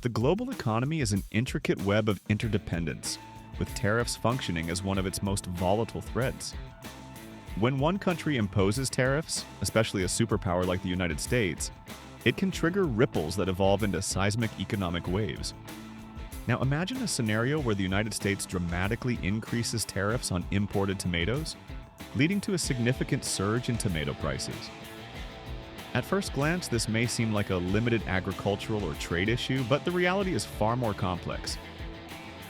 The global economy is an intricate web of interdependence, with tariffs functioning as one of its most volatile threads. When one country imposes tariffs, especially a superpower like the United States, it can trigger ripples that evolve into seismic economic waves. Now imagine a scenario where the United States dramatically increases tariffs on imported tomatoes, leading to a significant surge in tomato prices. At first glance, this may seem like a limited agricultural or trade issue, but the reality is far more complex.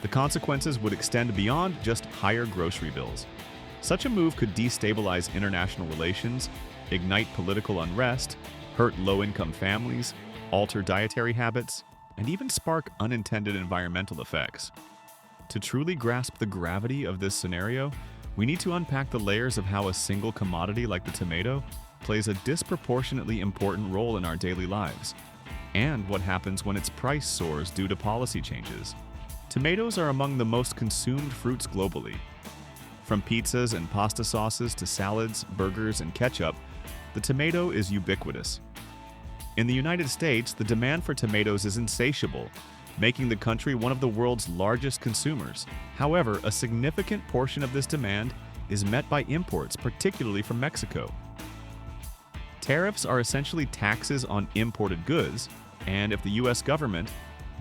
The consequences would extend beyond just higher grocery bills. Such a move could destabilize international relations, ignite political unrest, hurt low-income families, alter dietary habits, and even spark unintended environmental effects. To truly grasp the gravity of this scenario, we need to unpack the layers of how a single commodity like the tomato plays a disproportionately important role in our daily lives, and what happens when its price soars due to policy changes. Tomatoes are among the most consumed fruits globally. From pizzas and pasta sauces to salads, burgers, and ketchup, the tomato is ubiquitous. In the United States, the demand for tomatoes is insatiable, making the country one of the world's largest consumers. However, a significant portion of this demand is met by imports, particularly from Mexico. Tariffs are essentially taxes on imported goods, and if the U.S. government,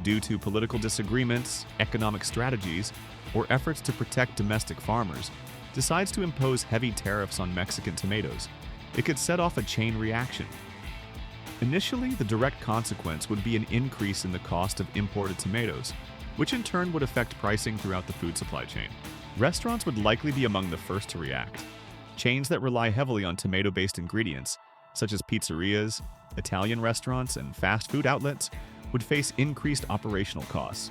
due to political disagreements, economic strategies, or efforts to protect domestic farmers, decides to impose heavy tariffs on Mexican tomatoes, it could set off a chain reaction. Initially, the direct consequence would be an increase in the cost of imported tomatoes, which in turn would affect pricing throughout the food supply chain. Restaurants would likely be among the first to react. Chains that rely heavily on tomato-based ingredients, such as pizzerias, Italian restaurants, and fast food outlets, would face increased operational costs.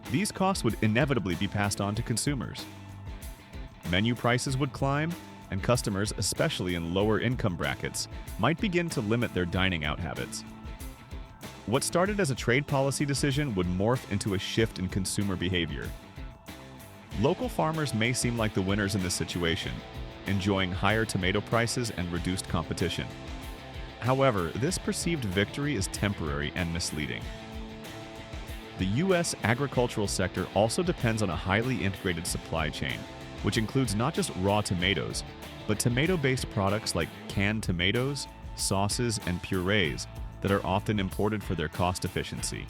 These costs would inevitably be passed on to consumers. Menu prices would climb, and customers, especially in lower income brackets, might begin to limit their dining out habits. What started as a trade policy decision would morph into a shift in consumer behavior. Local farmers may seem like the winners in this situation, enjoying higher tomato prices and reduced competition. However, this perceived victory is temporary and misleading. The U.S. agricultural sector also depends on a highly integrated supply chain, which includes not just raw tomatoes, but tomato-based products like canned tomatoes, sauces, and purees that are often imported for their cost efficiency.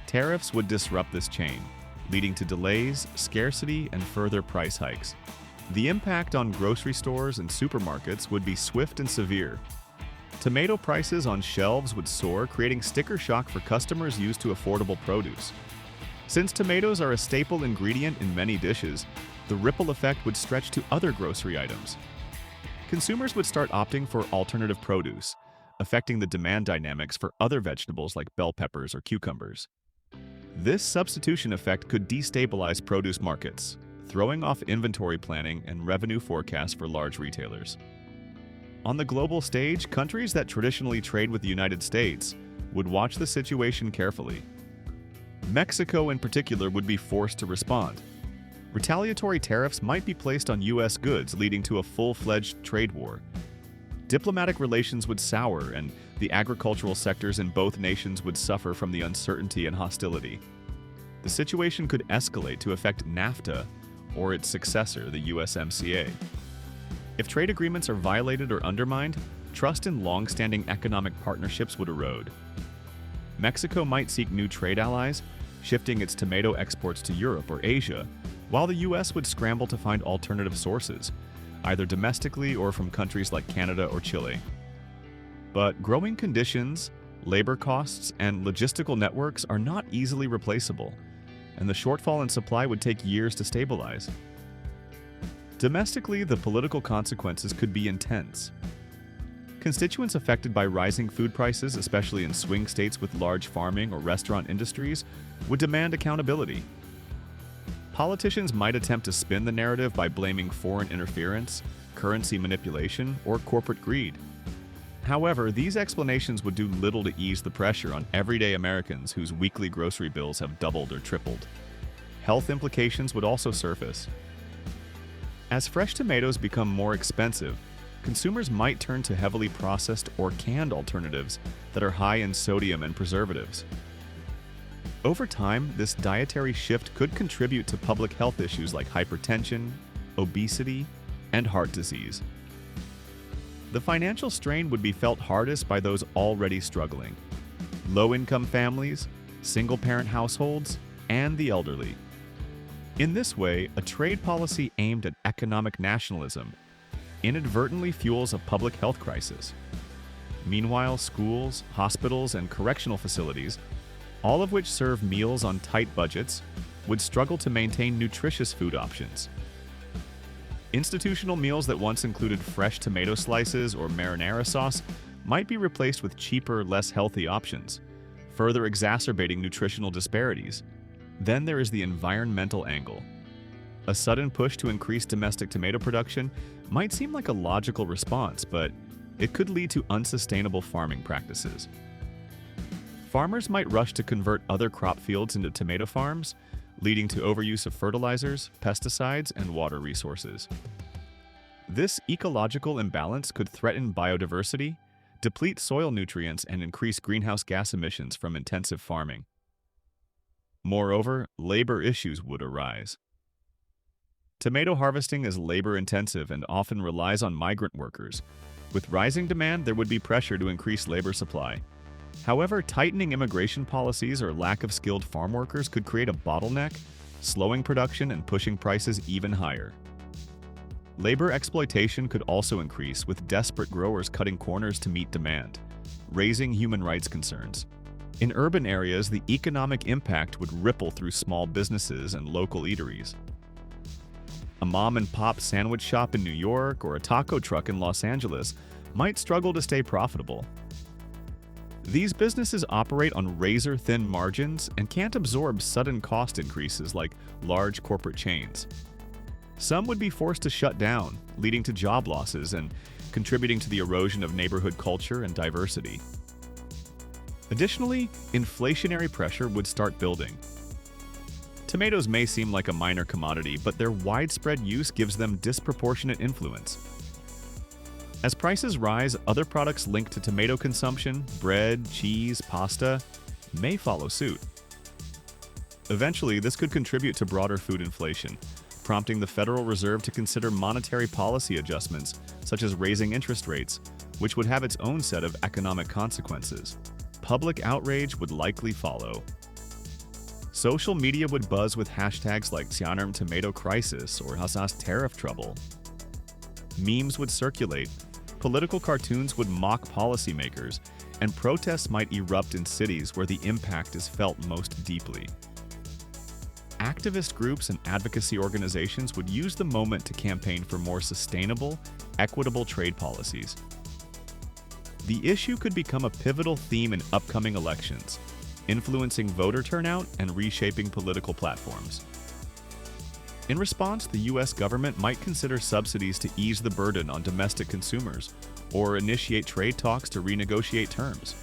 Tariffs would disrupt this chain, leading to delays, scarcity, and further price hikes. The impact on grocery stores and supermarkets would be swift and severe. Tomato prices on shelves would soar, creating sticker shock for customers used to affordable produce. Since tomatoes are a staple ingredient in many dishes, the ripple effect would stretch to other grocery items. Consumers would start opting for alternative produce, affecting the demand dynamics for other vegetables like bell peppers or cucumbers. This substitution effect could destabilize produce markets, throwing off inventory planning and revenue forecasts for large retailers. On the global stage, countries that traditionally trade with the United States would watch the situation carefully. Mexico, in particular, would be forced to respond. Retaliatory tariffs might be placed on U.S. goods, leading to a full-fledged trade war. Diplomatic relations would sour, and the agricultural sectors in both nations would suffer from the uncertainty and hostility. The situation could escalate to affect NAFTA or its successor, the USMCA. If trade agreements are violated or undermined, trust in long-standing economic partnerships would erode. Mexico might seek new trade allies, shifting its tomato exports to Europe or Asia, while the U.S. would scramble to find alternative sources, either domestically or from countries like Canada or Chile. But growing conditions, labor costs, and logistical networks are not easily replaceable, and the shortfall in supply would take years to stabilize. Domestically, the political consequences could be intense. Constituents affected by rising food prices, especially in swing states with large farming or restaurant industries, would demand accountability. Politicians might attempt to spin the narrative by blaming foreign interference, currency manipulation, or corporate greed. However, these explanations would do little to ease the pressure on everyday Americans whose weekly grocery bills have doubled or tripled. Health implications would also surface. As fresh tomatoes become more expensive, consumers might turn to heavily processed or canned alternatives that are high in sodium and preservatives. Over time, this dietary shift could contribute to public health issues like hypertension, obesity, and heart disease. The financial strain would be felt hardest by those already struggling: low-income families, single-parent households, and the elderly. In this way, a trade policy aimed at economic nationalism inadvertently fuels a public health crisis. Meanwhile, schools, hospitals, and correctional facilities, all of which serve meals on tight budgets, would struggle to maintain nutritious food options. Institutional meals that once included fresh tomato slices or marinara sauce might be replaced with cheaper, less healthy options, further exacerbating nutritional disparities. Then there is the environmental angle. A sudden push to increase domestic tomato production might seem like a logical response, but it could lead to unsustainable farming practices. Farmers might rush to convert other crop fields into tomato farms, leading to overuse of fertilizers, pesticides, and water resources. This ecological imbalance could threaten biodiversity, deplete soil nutrients, and increase greenhouse gas emissions from intensive farming. Moreover, labor issues would arise. Tomato harvesting is labor-intensive and often relies on migrant workers. With rising demand, there would be pressure to increase labor supply. However, tightening immigration policies or lack of skilled farm workers could create a bottleneck, slowing production and pushing prices even higher. Labor exploitation could also increase, with desperate growers cutting corners to meet demand, raising human rights concerns. In urban areas, the economic impact would ripple through small businesses and local eateries. A mom-and-pop sandwich shop in New York or a taco truck in Los Angeles might struggle to stay profitable. These businesses operate on razor-thin margins and can't absorb sudden cost increases like large corporate chains. Some would be forced to shut down, leading to job losses and contributing to the erosion of neighborhood culture and diversity. Additionally, inflationary pressure would start building. Tomatoes may seem like a minor commodity, but their widespread use gives them disproportionate influence. As prices rise, other products linked to tomato consumption, bread, cheese, pasta, may follow suit. Eventually, this could contribute to broader food inflation, prompting the Federal Reserve to consider monetary policy adjustments, such as raising interest rates, which would have its own set of economic consequences. Public outrage would likely follow. Social media would buzz with hashtags like tomato crisis or Tariff trouble. Memes would circulate, political cartoons would mock policymakers, and protests might erupt in cities where the impact is felt most deeply. Activist groups and advocacy organizations would use the moment to campaign for more sustainable, equitable trade policies. The issue could become a pivotal theme in upcoming elections, influencing voter turnout and reshaping political platforms. In response, the U.S. government might consider subsidies to ease the burden on domestic consumers or initiate trade talks to renegotiate terms.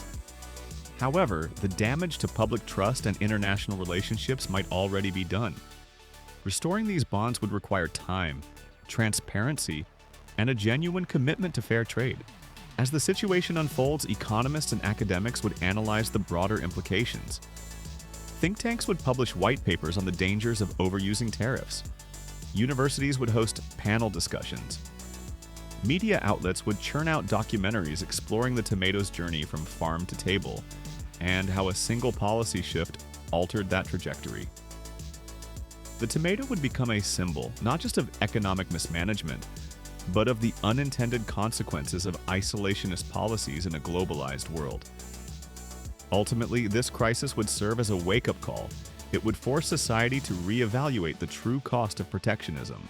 However, the damage to public trust and international relationships might already be done. Restoring these bonds would require time, transparency, and a genuine commitment to fair trade. As the situation unfolds, economists and academics would analyze the broader implications. Think tanks would publish white papers on the dangers of overusing tariffs. Universities would host panel discussions. Media outlets would churn out documentaries exploring the tomato's journey from farm to table and how a single policy shift altered that trajectory. The tomato would become a symbol not just of economic mismanagement, but of the unintended consequences of isolationist policies in a globalized world. Ultimately, this crisis would serve as a wake-up call. It would force society to reevaluate the true cost of protectionism.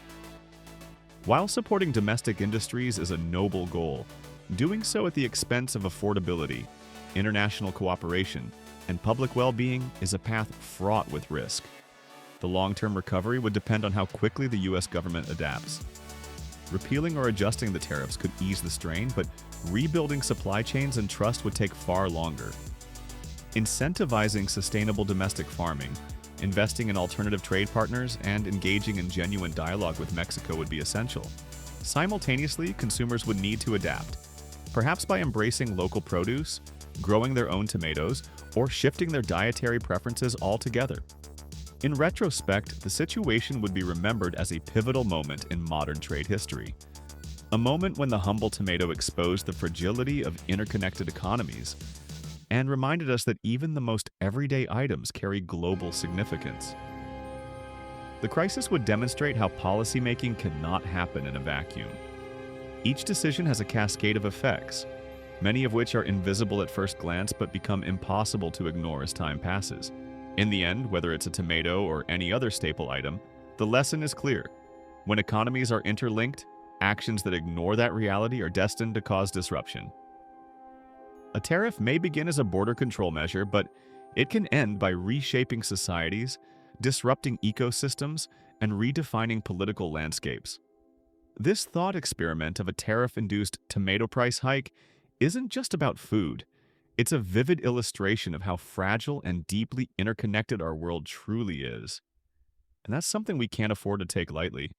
While supporting domestic industries is a noble goal, doing so at the expense of affordability, international cooperation, and public well-being is a path fraught with risk. The long-term recovery would depend on how quickly the U.S. government adapts. Repealing or adjusting the tariffs could ease the strain, but rebuilding supply chains and trust would take far longer. Incentivizing sustainable domestic farming, investing in alternative trade partners, and engaging in genuine dialogue with Mexico would be essential. Simultaneously, consumers would need to adapt, perhaps by embracing local produce, growing their own tomatoes, or shifting their dietary preferences altogether. In retrospect, the situation would be remembered as a pivotal moment in modern trade history. A moment when the humble tomato exposed the fragility of interconnected economies and reminded us that even the most everyday items carry global significance. The crisis would demonstrate how policymaking cannot happen in a vacuum. Each decision has a cascade of effects, many of which are invisible at first glance but become impossible to ignore as time passes. In the end, whether it's a tomato or any other staple item, the lesson is clear. When economies are interlinked, actions that ignore that reality are destined to cause disruption. A tariff may begin as a border control measure, but it can end by reshaping societies, disrupting ecosystems, and redefining political landscapes. This thought experiment of a tariff-induced tomato price hike isn't just about food. It's a vivid illustration of how fragile and deeply interconnected our world truly is. And that's something we can't afford to take lightly.